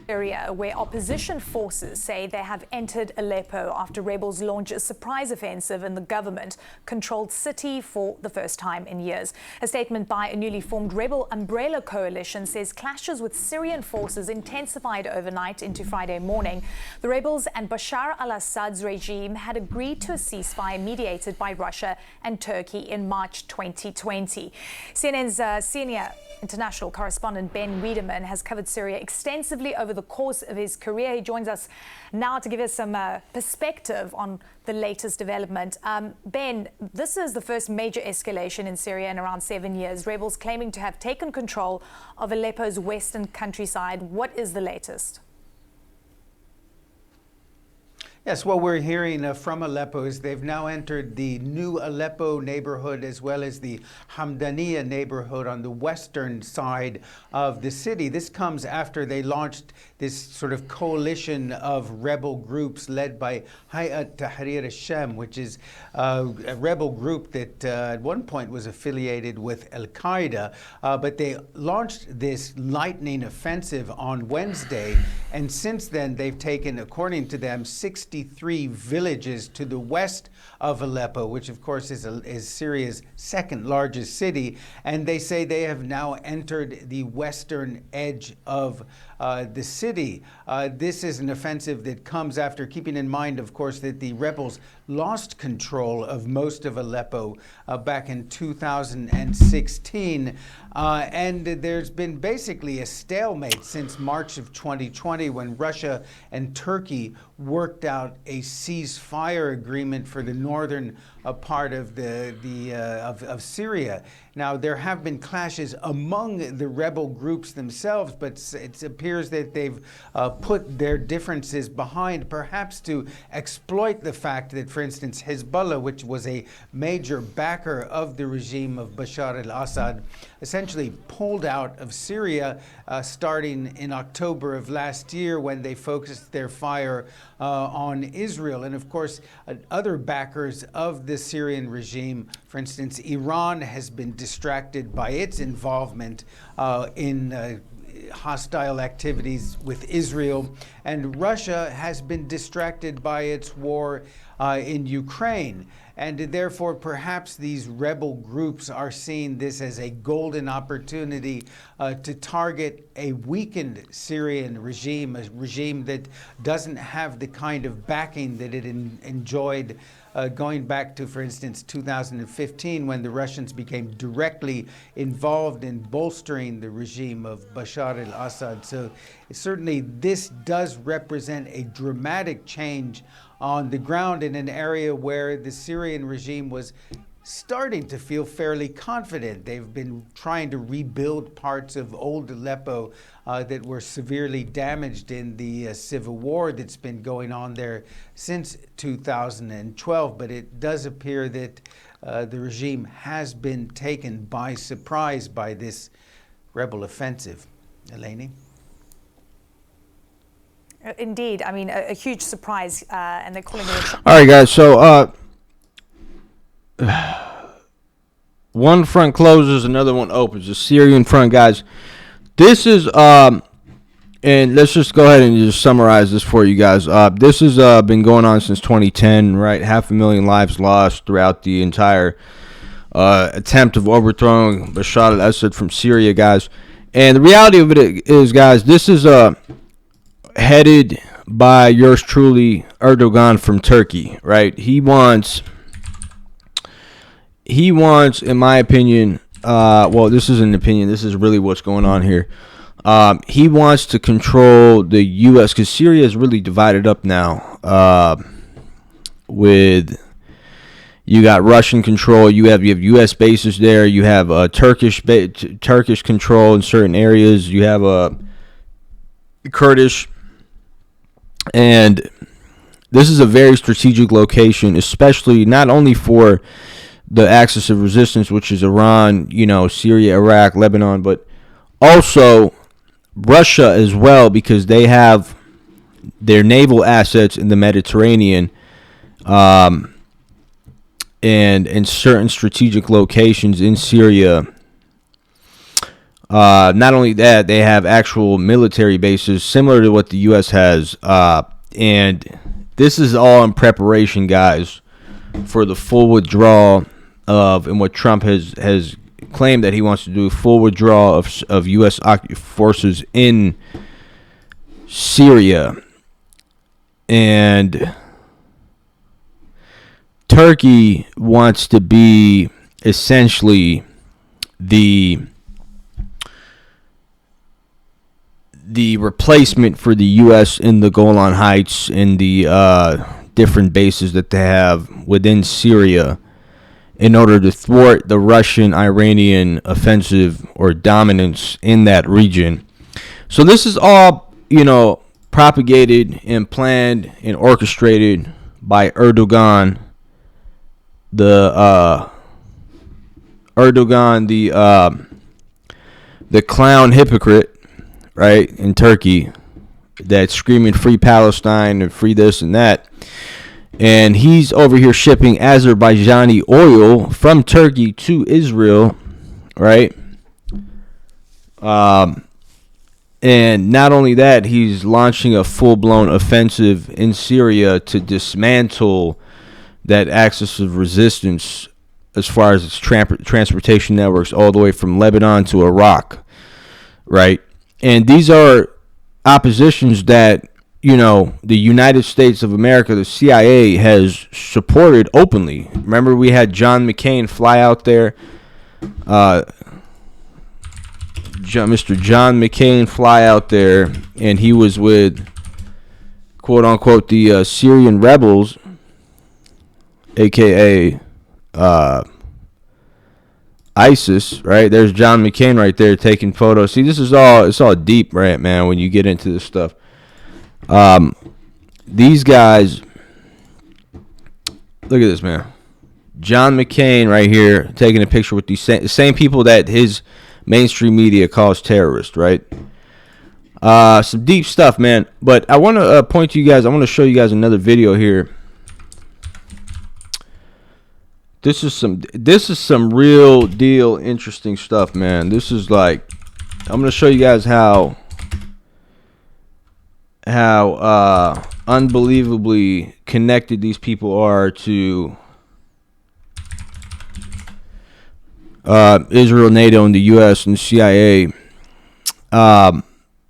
Syria, where opposition forces say they have entered Aleppo after rebels launch a surprise offensive in the government-controlled city for the first time in years. A statement by a newly formed rebel umbrella coalition says clashes with Syrian forces intensified overnight into Friday morning. The rebels and Bashar al-Assad's regime had agreed to a ceasefire mediated by Russia and Turkey in March 2020. CNN's senior international correspondent Ben Wiedemann has covered Syria extensively over the course of his career. He joins us now to give us some perspective on the latest development. Ben, this is the first major escalation in Syria in around 7 years. Rebels claiming to have taken control of Aleppo's western countryside. What is the latest? Yes, what we're hearing from Aleppo is they've now entered the new Aleppo neighborhood as well as the Hamdaniya neighborhood on the western side of the city. This comes after they launched this sort of coalition of rebel groups led by Hayat Tahrir al-Sham, which is a rebel group that at one point was affiliated with Al-Qaeda, but they launched this lightning offensive on Wednesday, and since then they've taken, according to them, 63 villages to the west of Aleppo, which of course is Syria's second largest city, and they say they have now entered the western edge of the city. This is an offensive that comes after keeping in mind, of course, that the rebels lost control of most of Aleppo back in 2016. And there's been basically a stalemate since March of 2020 when Russia and Turkey worked out a ceasefire agreement for the northern part of of Syria. Now, there have been clashes among the rebel groups themselves, but it appears that they've put their differences behind, perhaps to exploit the fact that, for instance, Hezbollah, which was a major backer of the regime of Bashar al-Assad, essentially pulled out of Syria starting in October of last year when they focused their fire on Israel. And of course, other backers of the Syrian regime, for instance, Iran has been distracted by its involvement in hostile activities with Israel, and Russia has been distracted by its war in Ukraine. And therefore, perhaps these rebel groups are seeing this as a golden opportunity to target a weakened Syrian regime, a regime that doesn't have the kind of backing that it enjoyed going back to, for instance, 2015, when the Russians became directly involved in bolstering the regime of Bashar al-Assad. So certainly this does represent a dramatic change on the ground in an area where the Syrian regime was starting to feel fairly confident. They've been trying to rebuild parts of old Aleppo that were severely damaged in the civil war that's been going on there since 2012. But it does appear that the regime has been taken by surprise by this rebel offensive. Eleni? Indeed. I mean, a huge surprise, and they're calling it All right, guys. So one front closes, another one opens. The Syrian front, guys. This is, and let's just go ahead and just summarize this for you guys. This has been going on since 2010, right? 500,000 lives lost throughout the entire attempt of overthrowing Bashar al-Assad from Syria, guys. And the reality of it is, guys, this is headed by yours truly, Erdogan from Turkey, right? He wants, in my opinion, well, this is an opinion. This is really what's going on here. He wants to control the U.S. because Syria is really divided up now. With you got Russian control, you have U.S. bases there, you have Turkish control in certain areas, you have Kurdish. And this is a very strategic location, especially not only for the axis of resistance, which is Iran, Syria, Iraq, Lebanon, but also Russia as well, because they have their naval assets in the Mediterranean and in certain strategic locations in Syria Not only that, they have actual military bases similar to what the U.S. has. And this is all in preparation, guys, for the full withdrawal and what Trump has claimed that he wants to do, full withdrawal of U.S. forces in Syria. And Turkey wants to be essentially the replacement for the U.S. in the Golan Heights, in the different bases that they have within Syria, in order to thwart the Russian-Iranian offensive or dominance in that region. So this is all, propagated and planned and orchestrated by Erdogan, the clown hypocrite, right, in Turkey, that's screaming free Palestine and free this and that. And he's over here shipping Azerbaijani oil from Turkey to Israel, right? And not only that, he's launching a full-blown offensive in Syria to dismantle that axis of resistance as far as its transportation networks all the way from Lebanon to Iraq, right? And these are oppositions that, the United States of America, the CIA, has supported openly. Remember, we had John McCain fly out there. Mr. John McCain fly out there, and he was with, quote unquote, the Syrian rebels, aka ISIS, right? There's John McCain right there taking photos. See, it's all deep, right, man, when you get into this stuff. These guys, look at this, man. John McCain right here taking a picture with these same people that his mainstream media calls terrorists, right? Some deep stuff, man. But I want to point to you guys. I want to show you guys another video here. This is some real deal interesting stuff, man. This is like, I'm going to show you guys how unbelievably connected these people are to Israel, NATO, and the U.S. and the CIA.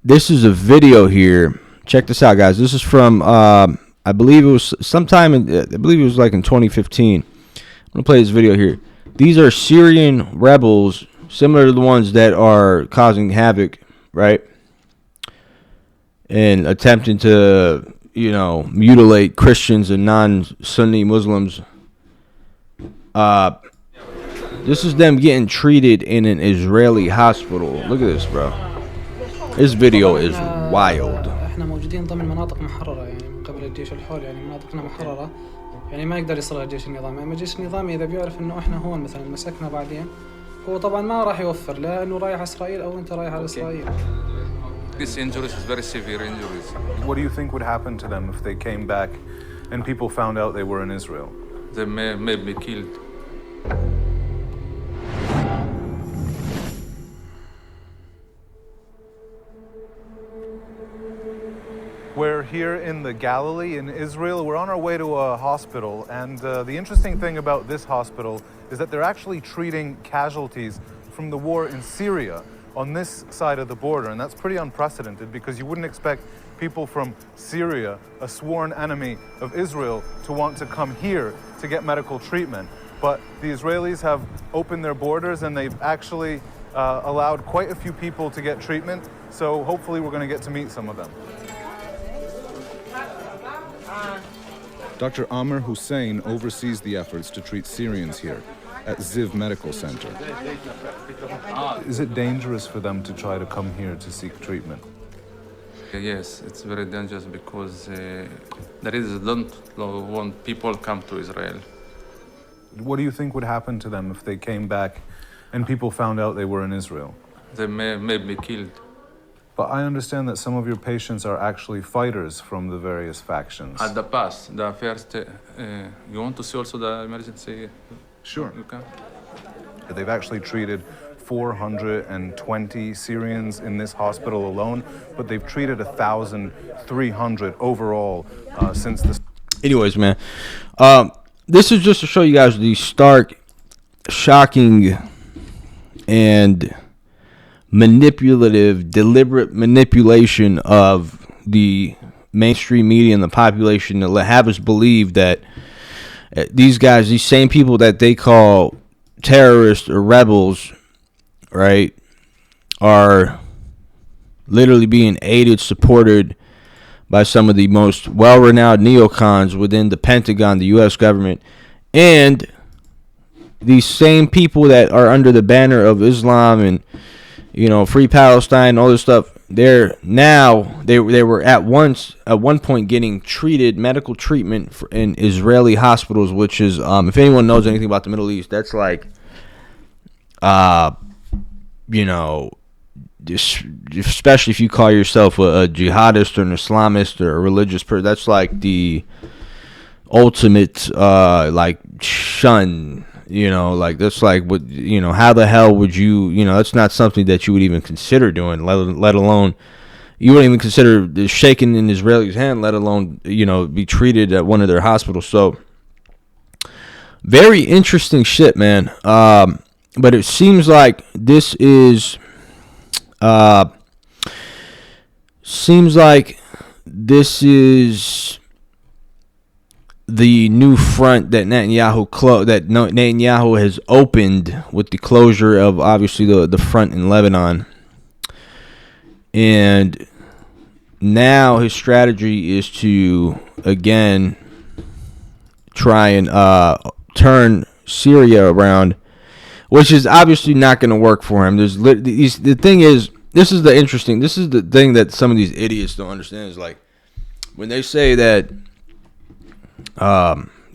This is a video here. Check this out, guys. This is from, I believe it was sometime in, I believe it was like in 2015. I'm going to play this video here. These are Syrian rebels, similar to the ones that are causing havoc, right? And attempting to, mutilate Christians and non-Sunni Muslims. This is them getting treated in an Israeli hospital. Look at this, bro. This video is wild. احنا موجودين ضمن مناطق محررة يعني من قبل الجيش الحر يعني مناطقنا محررة يعني ما يقدر يصلها الجيش النظامي اما الجيش النظامي اذا بيعرف انه احنا هون مثلا مسكنا بعدين هو طبعا ما راح يوفر لا انه رايح اسرائيل او انت رايح على اسرائيل. This injuries is very severe injuries. What do you think would happen to them if they came back and people found out they were in Israel? They may be killed. We're here in the Galilee in Israel. We're on our way to a hospital, and the interesting thing about this hospital is that they're actually treating casualties from the war in Syria on this side of the border, and that's pretty unprecedented because you wouldn't expect people from Syria, a sworn enemy of Israel, to want to come here to get medical treatment. But the Israelis have opened their borders and they've actually allowed quite a few people to get treatment, so hopefully we're going to get to meet some of them. Dr. Amr Hussein oversees the efforts to treat Syrians here at Ziv Medical Center. Is it dangerous for them to try to come here to seek treatment? Yes, it's very dangerous because there is don't want people come to Israel. What do you think would happen to them if they came back and people found out they were in Israel? They may be killed. But I understand that some of your patients are actually fighters from the various factions. At the past, the first, you want to see also the emergency? Sure. You can. They've actually treated 420 Syrians in this hospital alone, but they've treated 1,300 overall since this. Anyways, man, this is just to show you guys the stark, shocking, and manipulative, deliberate manipulation of the mainstream media and the population to have us believe that these guys, these same people that they call terrorists or rebels, right, are literally being aided, supported by some of the most well-renowned neocons within the Pentagon, the U.S. government, and these same people that are under the banner of Islam and, you know, Free Palestine, all this stuff. They were at one point getting medical treatment in Israeli hospitals, which is if anyone knows anything about the Middle East, that's like you know, especially if you call yourself a jihadist or an Islamist or a religious person, that's like the ultimate like shun. You know, like that's like what, you know, how the hell would you, you know, that's not something that you would even consider doing, let alone you wouldn't even consider shaking an Israeli's hand, let alone, you know, be treated at one of their hospitals. So very interesting shit, man. But it seems like this is the new front that Netanyahu has opened with the closure of obviously the front in Lebanon, and now his strategy is to again try and turn Syria around, which is obviously not going to work for him. The thing is, this is the thing that some of these idiots don't understand is, like, when they say that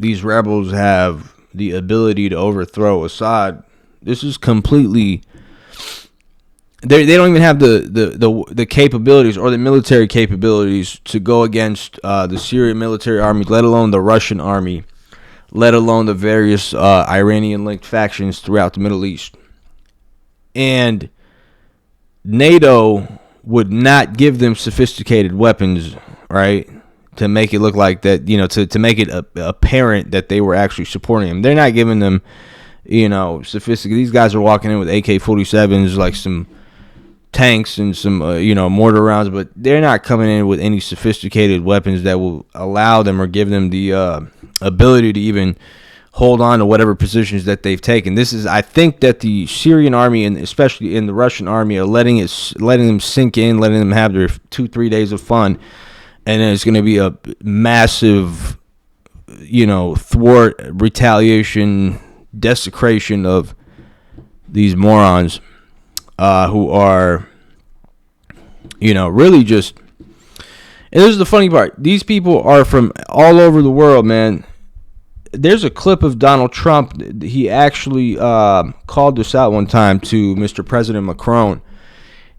these rebels have the ability to overthrow Assad, this is completely. They don't even have the capabilities or the military capabilities to go against the Syrian military army, let alone the Russian army, let alone the various Iranian-linked factions throughout the Middle East. And NATO would not give them sophisticated weapons, right, to make it look like that, you know, to make it apparent that they were actually supporting them. They're not giving them, you know, sophisticated. These guys are walking in with AK-47s, like some tanks and some, you know, mortar rounds, but they're not coming in with any sophisticated weapons that will allow them or give them the ability to even hold on to whatever positions that they've taken. I think that the Syrian army and especially in the Russian army are letting them sink in, letting them have their 2-3 days of fun. And then it's going to be a massive, you know, thwart, retaliation, desecration of these morons who are, you know, really just. And this is the funny part. These people are from all over the world, man. There's a clip of Donald Trump. He actually called this out one time to Mr. President Macron.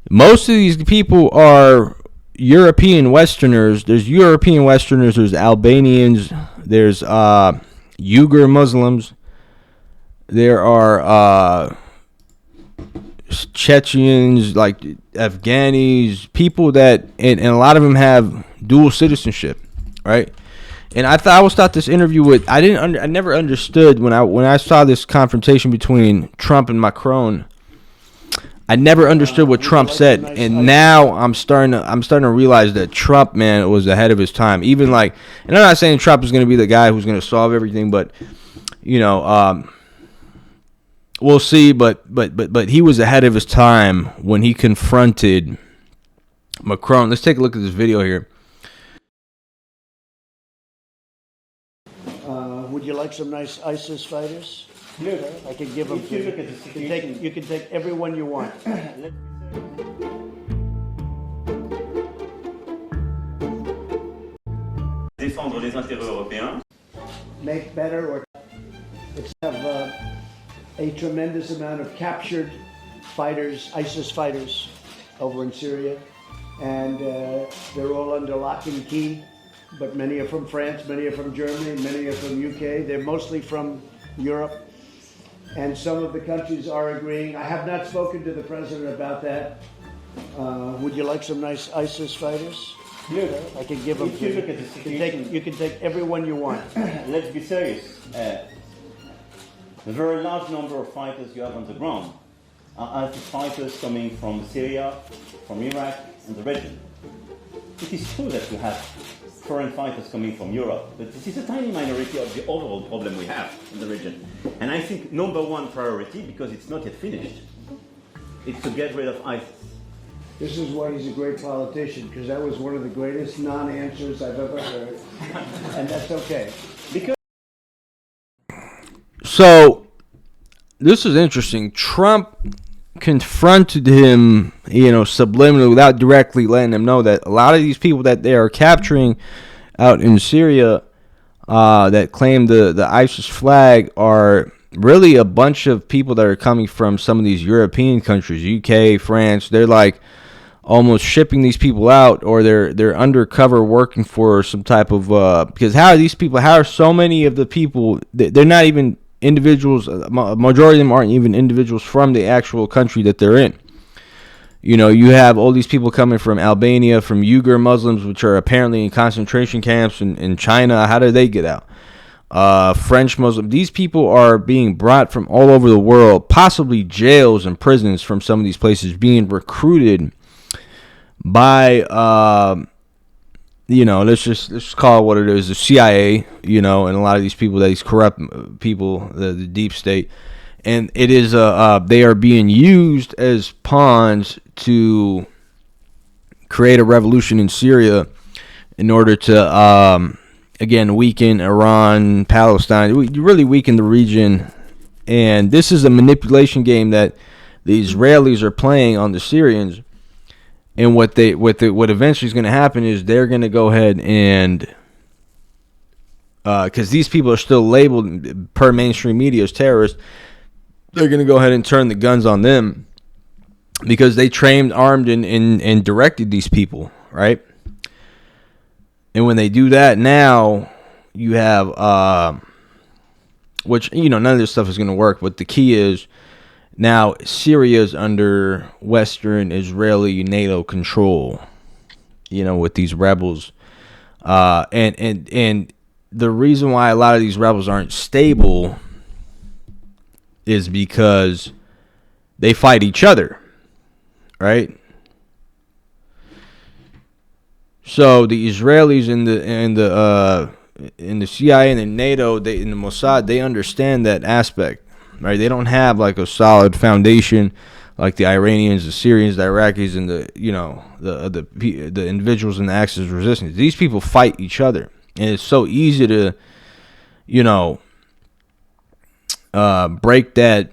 Most of these people are European Westerners. There's European Westerners, there's Albanians, there's Uyghur Muslims, there are Chechens, like Afghanis, people that, and a lot of them have dual citizenship, right? And I always thought this interview with, I never understood when I saw this confrontation between Trump and Macron. I never understood what Trump said, and now I'm starting to realize that Trump, man, was ahead of his time. Even like, and I'm not saying Trump is going to be the guy who's going to solve everything, but you know, we'll see. But he was ahead of his time when he confronted Macron. Let's take a look at this video here. Would you like some nice ISIS fighters? I can give them to you. You can take every one you want. Défendre les intérêts européens. Make better or have a tremendous amount of captured fighters, ISIS fighters, over in Syria, and they're all under lock and key. But many are from France, many are from Germany, many are from UK. They're mostly from Europe. and some of the countries are agreeing. I have not spoken to the president about that. Would you like some nice ISIS fighters? Look, I can give them if to you you. look at the situation, You can take everyone you want. let's be serious. The very large number of fighters you have on the ground are ISIS fighters coming from Syria, from Iraq, and the region. It is true that you have foreign fighters coming from Europe, but this is a tiny minority of the overall problem we have in the region. And I think number one priority, because it's not yet finished, is to get rid of ISIS. This is why he's a great politician, because that was one of the greatest non-answers I've ever heard. And that's okay. Because So this is interesting. Trump confronted him, subliminally, without directly letting him know that a lot of these people that they are capturing out in Syria, that claim the ISIS flag, are really a bunch of people that are coming from some of these European countries, UK, France. They're like almost shipping these people out, or they're undercover working for some type of because how are so many of the people, they're not even individuals. Majority of them aren't even individuals from the actual country that they're in. You have all these people coming from Albania, from Uyghur Muslims, which are apparently in concentration camps in China. How do they get out? French Muslim. These people are being brought from all over the world, possibly jails and prisons from some of these places, being recruited by let's just call it what it is, the CIA, and a lot of these people, these corrupt people, the deep state, and it is they are being used as pawns to create a revolution in Syria in order to again weaken Iran, Palestine, really weaken the region. And this is a manipulation game that the Israelis are playing on the Syrians. And what eventually is going to happen is they're going to go ahead and, because these people are still labeled per mainstream media as terrorists, they're going to go ahead and turn the guns on them because they trained, armed, and directed these people, right? And when they do that, now you have, which, none of this stuff is going to work, but the key is, now Syria is under Western Israeli NATO control, with these rebels, and the reason why a lot of these rebels aren't stable is because they fight each other, right? So the Israelis in the CIA and the NATO, in the Mossad, they understand that aspect. Right, they don't have like a solid foundation like the Iranians, the Syrians, the Iraqis, and the individuals in the Axis of resistance. These people fight each other, and it's so easy to, break that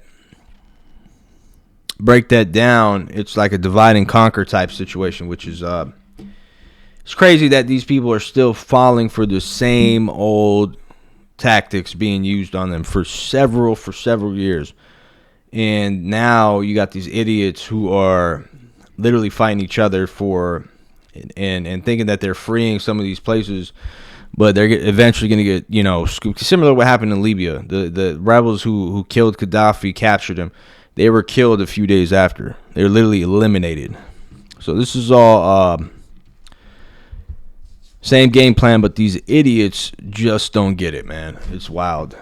down. It's like a divide and conquer type situation, which is it's crazy that these people are still falling for the same old tactics being used on them for several years. And now you got these idiots who are literally fighting each other for and thinking that they're freeing some of these places, but they're eventually going to get scooped. Similar to what happened in Libya. The rebels who killed Gaddafi, captured him, they were killed a few days after. They were literally eliminated. So this is all same game plan, but these idiots just don't get it, man. It's wild.